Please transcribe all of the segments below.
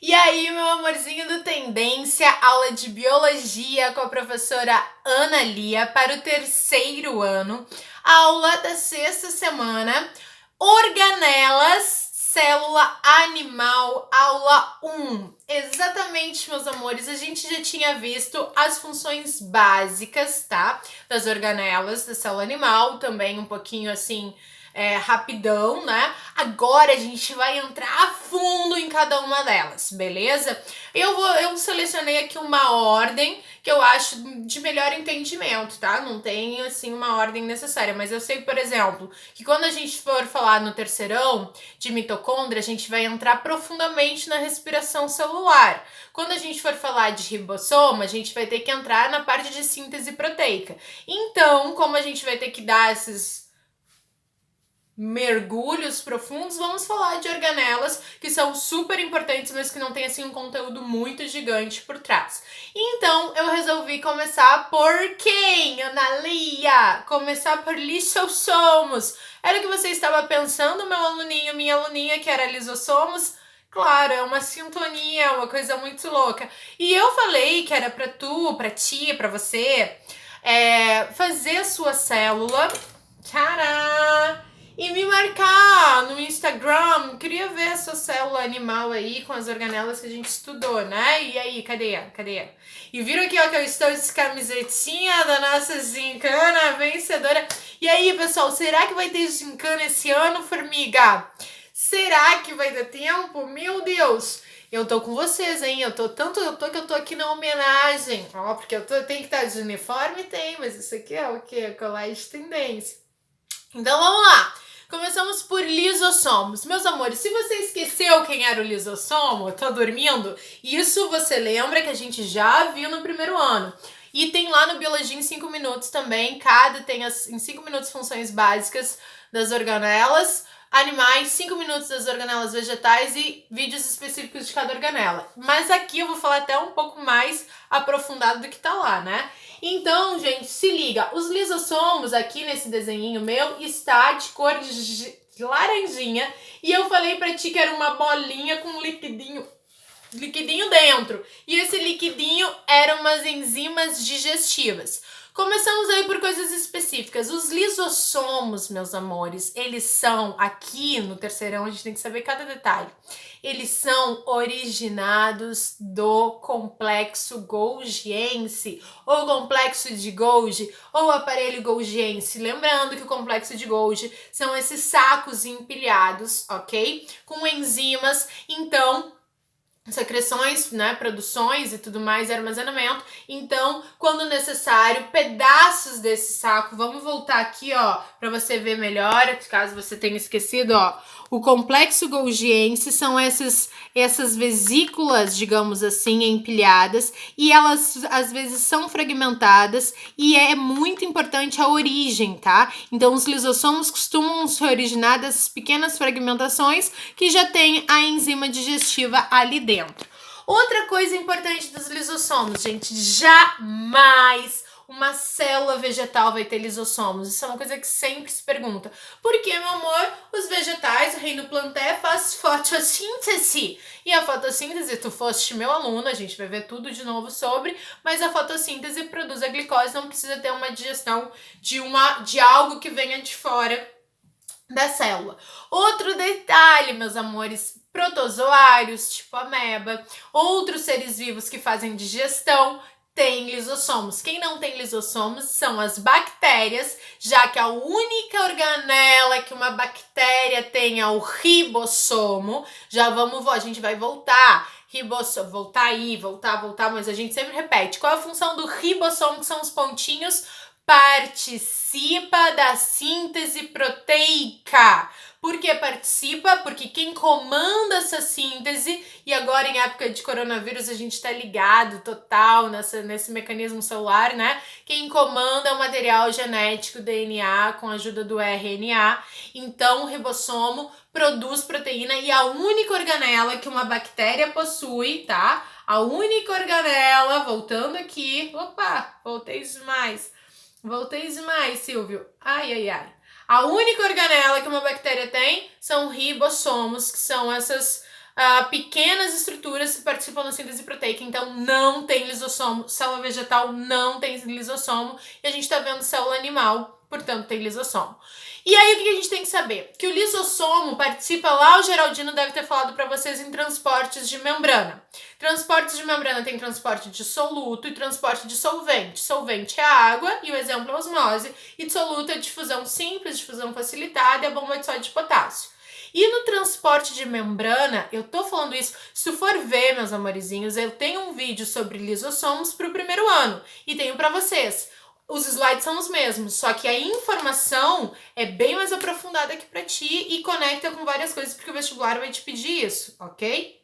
E aí, meu amorzinho do Tendência, aula de biologia com a professora Ana Lia para o terceiro ano, aula da sexta semana, organelas, célula animal, aula 1. Exatamente, meus amores, a gente já tinha visto as funções básicas, tá? Das organelas, da célula animal, também um pouquinho assim, rapidão, né? Agora a gente vai entrar a fundo em cada uma delas, beleza? Eu selecionei aqui uma ordem que eu acho de melhor entendimento, tá? Não tem, assim, uma ordem necessária, mas eu sei, por exemplo, que quando a gente for falar no terceirão de mitocôndria, a gente vai entrar profundamente na respiração celular. Quando a gente for falar de ribossoma, a gente vai ter que entrar na parte de síntese proteica. Então, como a gente vai ter que dar esses mergulhos profundos, vamos falar de organelas que são super importantes, mas que não tem assim um conteúdo muito gigante por trás. Então eu resolvi começar por quem, Ana Lia? Começar por lisossomos. Era o que você estava pensando, meu aluninho, minha aluninha, que era lisossomos? Claro, é uma sintonia, uma coisa muito louca. E eu falei que era pra tu, pra ti, pra você, fazer a sua célula. Tcharam! E me marcar no Instagram. Queria ver a sua célula animal aí com as organelas que a gente estudou, né? E aí, cadê? E viram aqui, ó, que eu estou de camisetinha da nossa gincana vencedora. E aí, pessoal, será que vai ter gincana esse ano, formiga? Será que vai dar tempo? Meu Deus! Eu tô com vocês, hein? Eu tô que eu tô aqui na homenagem. Ó, porque tenho que estar de uniforme? Tem, mas isso aqui é o quê? Colégio Tendência. Então vamos lá. Começamos por lisossomos. Meus amores, se você esqueceu quem era o lisossomo, tá dormindo, isso você lembra que a gente já viu no primeiro ano. E tem lá no Biologia em 5 minutos também, cada tem em 5 minutos funções básicas das organelas animais, 5 minutos das organelas vegetais e vídeos específicos de cada organela. Mas aqui eu vou falar até um pouco mais aprofundado do que tá lá, né? Então, gente, se liga, os lisossomos aqui nesse desenhinho meu está de cor de laranjinha e eu falei pra ti que era uma bolinha com liquidinho dentro. E esse liquidinho eram umas enzimas digestivas. Começamos aí por coisas específicas. Os lisossomos, meus amores, eles são, aqui no terceirão, a gente tem que saber cada detalhe. Eles são originados do complexo golgiense, ou complexo de Golgi, ou aparelho golgiense. Lembrando que o complexo de Golgi são esses sacos empilhados, ok? Com enzimas. Então, secreções, né, produções e tudo mais, armazenamento. Então, quando necessário, pedaços desse saco, vamos voltar aqui, ó, para você ver melhor, caso você tenha esquecido, ó. O complexo golgiense são essas vesículas, digamos assim, empilhadas, e elas às vezes são fragmentadas e é muito importante a origem, tá? Então, os lisossomos costumam se originar dessas pequenas fragmentações que já tem a enzima digestiva ali dentro. Outra coisa importante dos lisossomos, gente, jamais uma célula vegetal vai ter lisossomos. Isso é uma coisa que sempre se pergunta. Por que, meu amor, os vegetais, o reino planté, faz fotossíntese? E a fotossíntese, tu foste meu aluno, a gente vai ver tudo de novo sobre, mas a fotossíntese produz a glicose, não precisa ter uma digestão de algo que venha de fora da célula. Outro detalhe, meus amores, protozoários, tipo ameba, outros seres vivos que fazem digestão, tem lisossomos. Quem não tem lisossomos são as bactérias, já que a única organela que uma bactéria tem é o ribossomo. A gente vai voltar. Voltar, mas a gente sempre repete. Qual é a função do ribossomo, que são os pontinhos? Participa da síntese proteica. Por que participa? Porque quem comanda essa síntese, e agora em época de coronavírus a gente tá ligado total nesse mecanismo celular, né? Quem comanda é o material genético DNA com a ajuda do RNA. Então o ribossomo produz proteína e a única organela que uma bactéria possui, tá? A única organela, voltando aqui, voltei demais, Silvio. Ai. A única organela que uma bactéria tem são ribossomos, que são essas pequenas estruturas que participam da síntese proteica, então não tem lisossomo. Célula vegetal não tem lisossomo, e a gente tá vendo célula animal, portanto tem lisossomo. E aí o que a gente tem que saber? Que o lisossomo participa, lá o Geraldino deve ter falado para vocês, em transportes de membrana. Transportes de membrana tem transporte de soluto e transporte de solvente. Solvente é a água, e o exemplo é a osmose, e dissoluto é difusão simples, difusão facilitada, e a bomba de sódio de potássio. E no transporte de membrana, eu tô falando isso, se tu for ver, meus amorizinhos, eu tenho um vídeo sobre lisossomos pro primeiro ano, e tenho para vocês. Os slides são os mesmos, só que a informação é bem mais aprofundada aqui para ti e conecta com várias coisas, porque o vestibular vai te pedir isso, ok?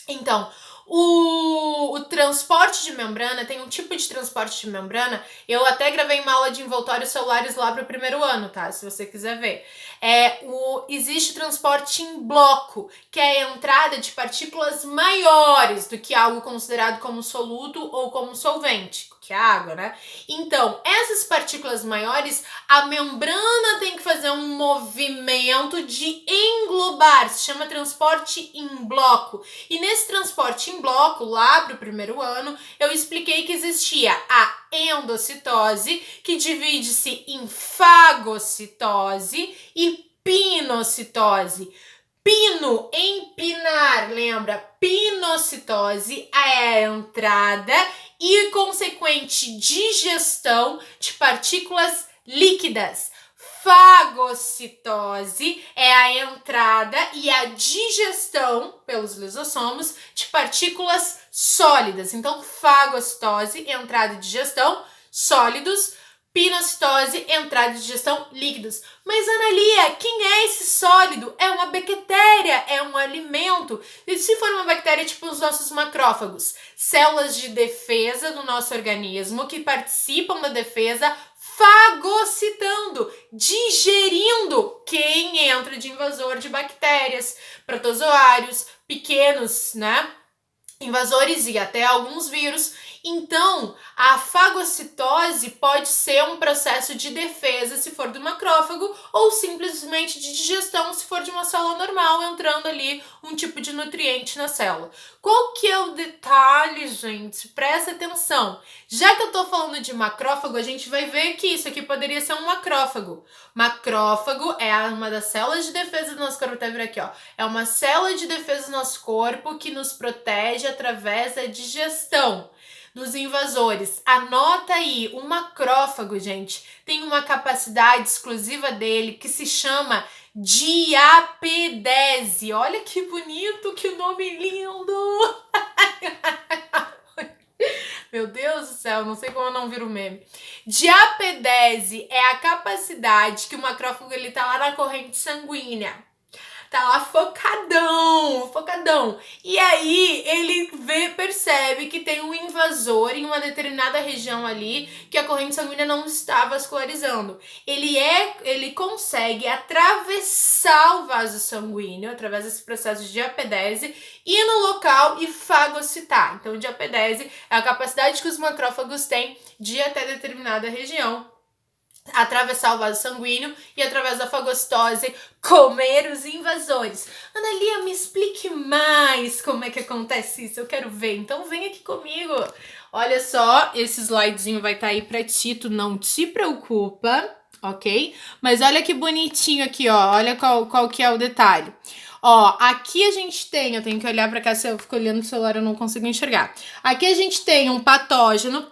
Então, o transporte de membrana, tem um tipo de transporte de membrana, eu até gravei uma aula de envoltórios celulares lá para o primeiro ano, tá? Se você quiser ver. Existe transporte em bloco, que é a entrada de partículas maiores do que algo considerado como soluto ou como solvente, que é a água, né? Então, essas partículas maiores, a membrana tem que fazer um movimento de englobar, se chama transporte em bloco. E nesse transporte em bloco, lá para o primeiro ano, eu expliquei que existia a endocitose, que divide-se em fagocitose e pinocitose. Pino, empinar, lembra? Pinocitose é a entrada e consequente digestão de partículas líquidas. Fagocitose é a entrada e a digestão pelos lisossomos de partículas sólidas. Então, fagocitose, entrada e digestão, sólidos. Pinocitose, entrada e digestão, líquidos. Mas, Analia, quem é esse sólido? É uma bactéria, é um alimento. E se for uma bactéria, tipo os nossos macrófagos, células de defesa do nosso organismo que participam da defesa, fagocitando, digerindo quem entra de invasor de bactérias, protozoários, pequenos, né? Invasores e até alguns vírus. Então, a fagocitose pode ser um processo de defesa se for do macrófago ou simplesmente de digestão se for de uma célula normal, entrando ali um tipo de nutriente na célula. Qual que é o detalhe, gente? Presta atenção. Já que eu tô falando de macrófago, a gente vai ver que isso aqui poderia ser um macrófago. Macrófago é uma das células de defesa do nosso corpo, até vir aqui, ó. É uma célula de defesa do nosso corpo que nos protege através da digestão dos invasores. Anota aí, o macrófago, gente, tem uma capacidade exclusiva dele que se chama diapedese. Olha que bonito, que nome lindo! Meu Deus do céu, não sei como eu não viro meme. Diapedese é a capacidade que o macrófago ele tá lá na corrente sanguínea. Tá lá focadão. E aí ele percebe que tem um invasor em uma determinada região ali que a corrente sanguínea não está vascularizando. Ele consegue atravessar o vaso sanguíneo através desse processo de diapedese, ir no local e fagocitar. Então, diapedese é a capacidade que os macrófagos têm de ir até determinada região, atravessar o vaso sanguíneo e, através da fagocitose, comer os invasores. Analia, me explique mais como é que acontece isso, eu quero ver. Então vem aqui comigo. Olha só, esse slidezinho vai estar aí pra ti, tu não te preocupa, ok? Mas olha que bonitinho aqui, ó, olha qual que é o detalhe. Ó, aqui a gente tem, eu tenho que olhar pra cá, se eu fico olhando pro celular eu não consigo enxergar. Aqui a gente tem um patógeno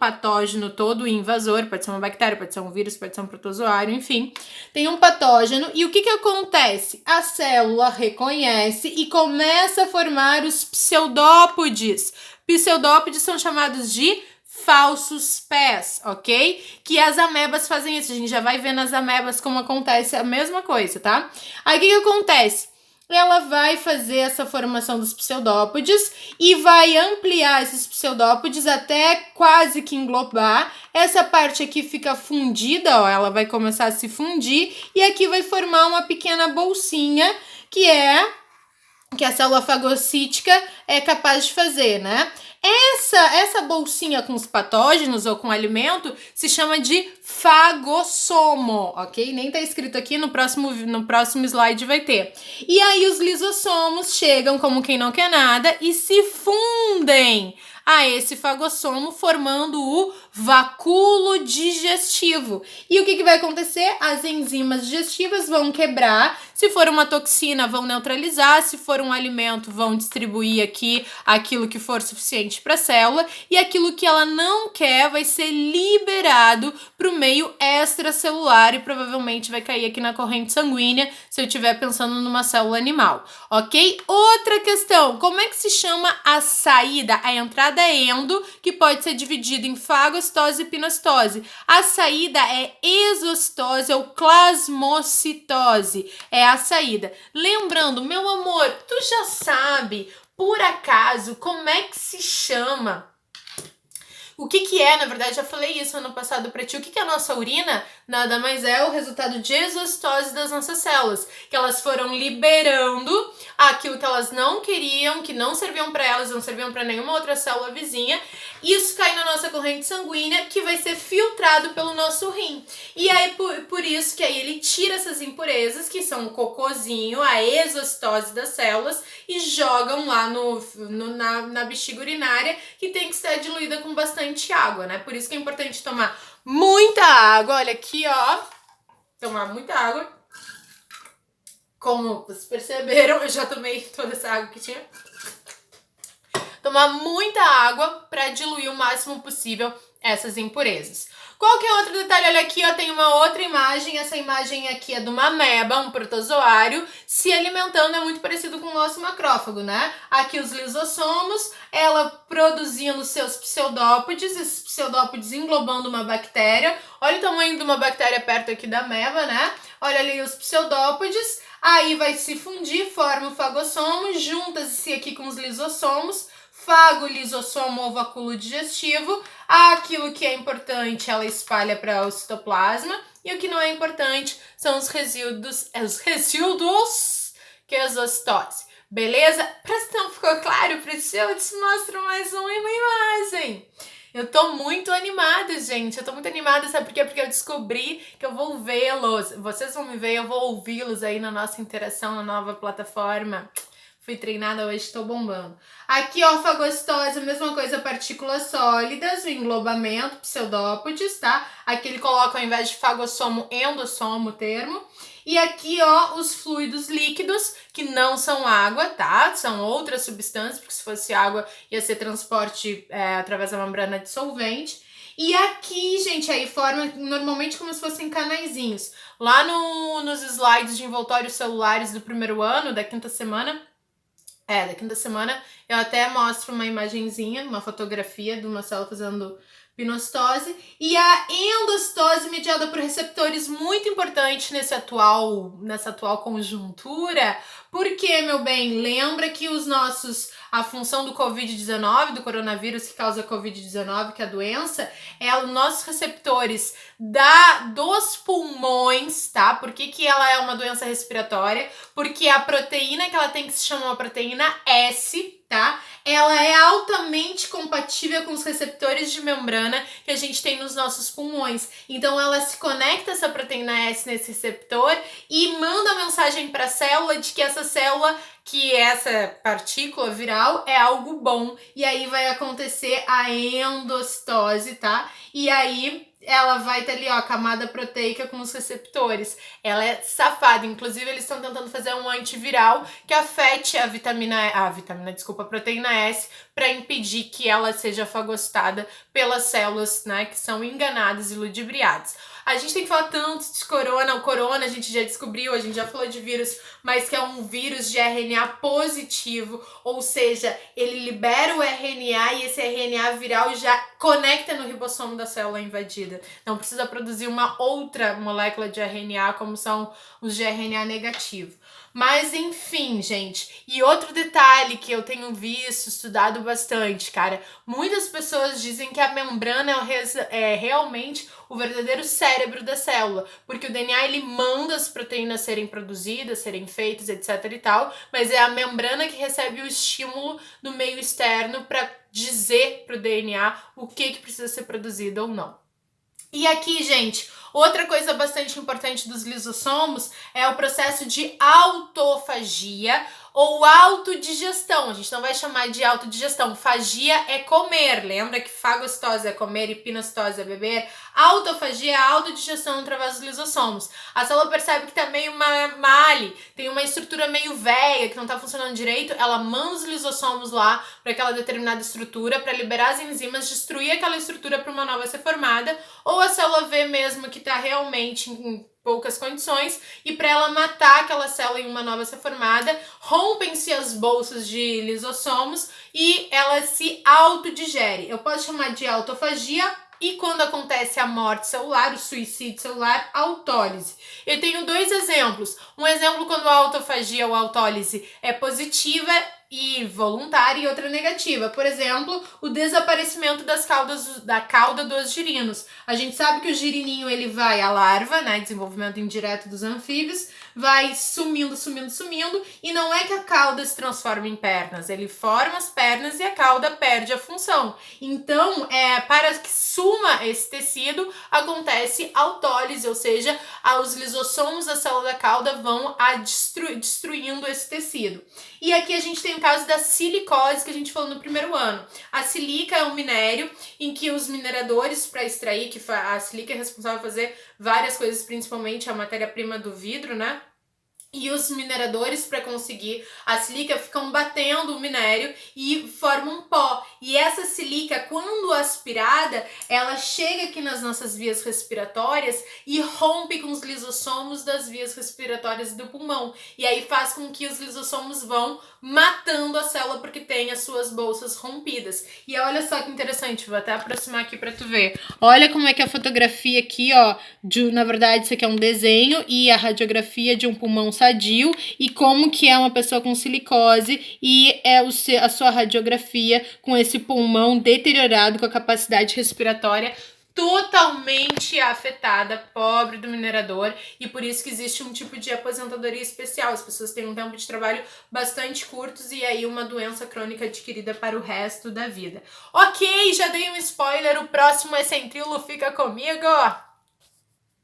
todo invasor, pode ser uma bactéria, pode ser um vírus, pode ser um protozoário, enfim. Tem um patógeno e o que acontece? A célula reconhece e começa a formar os pseudópodes. Pseudópodes são chamados de falsos pés, ok? Que as amebas fazem isso, a gente já vai ver nas amebas como acontece a mesma coisa, tá? Aí o que acontece? Ela vai fazer essa formação dos pseudópodes e vai ampliar esses pseudópodes até quase que englobar. Essa parte aqui fica fundida, ó, ela vai começar a se fundir e aqui vai formar uma pequena bolsinha que a célula fagocítica é capaz de fazer, né? Essa bolsinha com os patógenos ou com alimento se chama de fagossomo, ok? Nem tá escrito aqui, no próximo slide vai ter. E aí os lisossomos chegam como quem não quer nada e se fundem a esse fagossomo, formando o vacúolo digestivo. E o que vai acontecer? As enzimas digestivas vão quebrar. Se for uma toxina, vão neutralizar. Se for um alimento, vão distribuir aqui aquilo que for suficiente para a célula. E aquilo que ela não quer vai ser liberado para o meio extracelular e provavelmente vai cair aqui na corrente sanguínea se eu estiver pensando numa célula animal, ok? Outra questão, como é que se chama a saída? A entrada é endo, que pode ser dividida em fagostose e pinostose. A saída é exostose ou plasmocitose, é a saída. Lembrando, meu amor, tu já sabe, por acaso, como é que se chama? O que é, na verdade, já falei isso ano passado pra ti, o que é a nossa urina? Nada mais é o resultado de exostose das nossas células, que elas foram liberando aquilo que elas não queriam, que não serviam pra elas, não serviam pra nenhuma outra célula vizinha. Isso cai na nossa corrente sanguínea, que vai ser filtrado pelo nosso rim. E aí, por isso que aí ele tira essas impurezas, que são o cocôzinho, a exostose das células, e jogam lá na bexiga urinária, que tem que estar diluída com bastante água, né? Por isso que é importante tomar muita água. Olha aqui, ó. Tomar muita água. Como vocês perceberam, eu já tomei toda essa água que tinha. Tomar muita água para diluir o máximo possível essas impurezas. Qual que é outro detalhe? Olha aqui, ó, tem uma outra imagem. Essa imagem aqui é de uma ameba, um protozoário, se alimentando. É muito parecido com o nosso macrófago, né? Aqui os lisossomos, ela produzindo seus pseudópodes, esses pseudópodes englobando uma bactéria. Olha o tamanho de uma bactéria perto aqui da ameba, né? Olha ali os pseudópodes. Aí vai se fundir, forma o fagossomo, junta-se aqui com os lisossomos, fago, lisossomo ou vacúolo digestivo. Aquilo que é importante, ela espalha para o citoplasma, e o que não é importante são os resíduos que é a exostose. Beleza? Pra se não ficou claro para ti, eu te mostro mais uma imagem. Eu tô muito animada, gente. Eu tô muito animada, sabe por quê? Porque eu descobri que eu vou vê-los. Vocês vão me ver, eu vou ouvi-los aí na nossa interação, na nova plataforma. Fui treinada hoje, tô bombando. Aqui, ó, fagostose, a mesma coisa, partículas sólidas, o englobamento, pseudópodes, tá? Aqui ele coloca, ao invés de fagossomo, endossomo o termo. E aqui, ó, os fluidos líquidos, que não são água, tá? São outras substâncias, porque se fosse água ia ser transporte através da membrana dissolvente. E aqui, gente, aí forma normalmente como se fossem canaizinhos. Lá nos slides de envoltórios celulares do primeiro ano, da quinta semana, eu até mostro uma imagenzinha, uma fotografia de uma célula fazendo pinostose, e a endostose mediada por receptores, muito importante nessa atual conjuntura, porque, meu bem, lembra que a função do Covid-19, do coronavírus que causa Covid-19, que é a doença, é os nossos receptores dos pulmões, tá? Por que ela é uma doença respiratória? Porque a proteína que ela tem, que se chama uma proteína S, tá? Ela é altamente compatível com os receptores de membrana que a gente tem nos nossos pulmões. Então ela se conecta, essa proteína S, nesse receptor e manda a mensagem para a célula de que essa partícula viral é algo bom. E aí vai acontecer a endostose, tá? E aí ela vai ter ali, ó, a camada proteica com os receptores. Ela é safada. Inclusive, eles estão tentando fazer um antiviral que afete a proteína S, para impedir que ela seja fagostada pelas células, né, que são enganadas e ludibriadas. A gente tem que falar tanto de corona. O corona a gente já descobriu, a gente já falou de vírus, mas que é um vírus de RNA positivo, ou seja, ele libera o RNA e esse RNA viral já conecta no ribossomo da célula invadida. Não precisa produzir uma outra molécula de RNA, como são os de RNA negativo. Mas enfim, gente. E outro detalhe que eu tenho visto, estudado bastante, cara. Muitas pessoas dizem que a membrana é realmente o verdadeiro cérebro da célula, porque o DNA ele manda as proteínas serem produzidas, serem feitas, etc e tal, mas é a membrana que recebe o estímulo do meio externo para dizer pro DNA o que precisa ser produzido ou não. E aqui, gente, outra coisa bastante importante dos lisossomos é o processo de autofagia ou autodigestão. A gente não vai chamar de autodigestão. Fagia é comer. Lembra que fagostose é comer e pinocitose é beber? Autofagia é a autodigestão através dos lisossomos. A célula percebe que tá meio male, tem uma estrutura meio velha, que não tá funcionando direito, ela manda os lisossomos lá para aquela determinada estrutura para liberar as enzimas, destruir aquela estrutura para uma nova ser formada, ou a célula vê mesmo que tá realmente em poucas condições, e para ela matar aquela célula em uma nova ser formada, rompem-se as bolsas de lisossomos e ela se autodigere. Eu posso chamar de autofagia, e quando acontece a morte celular, o suicídio celular, autólise. Eu tenho dois exemplos. Um exemplo quando a autofagia ou autólise é positiva e voluntária e outra negativa. Por exemplo, o desaparecimento da cauda dos girinos. A gente sabe que o girininho ele vai à larva, né, desenvolvimento indireto dos anfíbios, vai sumindo, e não é que a cauda se transforma em pernas, ele forma as pernas e a cauda perde a função. Então, para que suma esse tecido, acontece autólise, ou seja, os lisossomos da célula da cauda vão destruindo esse tecido. E aqui a gente tem o caso da silicose que a gente falou no primeiro ano. A silica é um minério em que os mineradores para extrair, a silica é responsável por fazer várias coisas, principalmente a matéria-prima do vidro, né? E os mineradores, para conseguir a silica, ficam batendo o minério e formam pó. E essa silica, quando aspirada, ela chega aqui nas nossas vias respiratórias e rompe com os lisossomos das vias respiratórias do pulmão. E aí faz com que os lisossomos vão matando a célula porque tem as suas bolsas rompidas. E olha só que interessante, vou até aproximar aqui para tu ver. Olha como é que a fotografia aqui, ó, na verdade isso aqui é um desenho e a radiografia de um pulmão sadio e como que é uma pessoa com silicose e a sua radiografia com esse pulmão deteriorado, com a capacidade respiratória totalmente afetada, pobre do minerador, e por isso que existe um tipo de aposentadoria especial. As pessoas têm um tempo de trabalho bastante curtos e aí uma doença crônica adquirida para o resto da vida. Ok, já dei um spoiler, o próximo é Centrilo, fica comigo!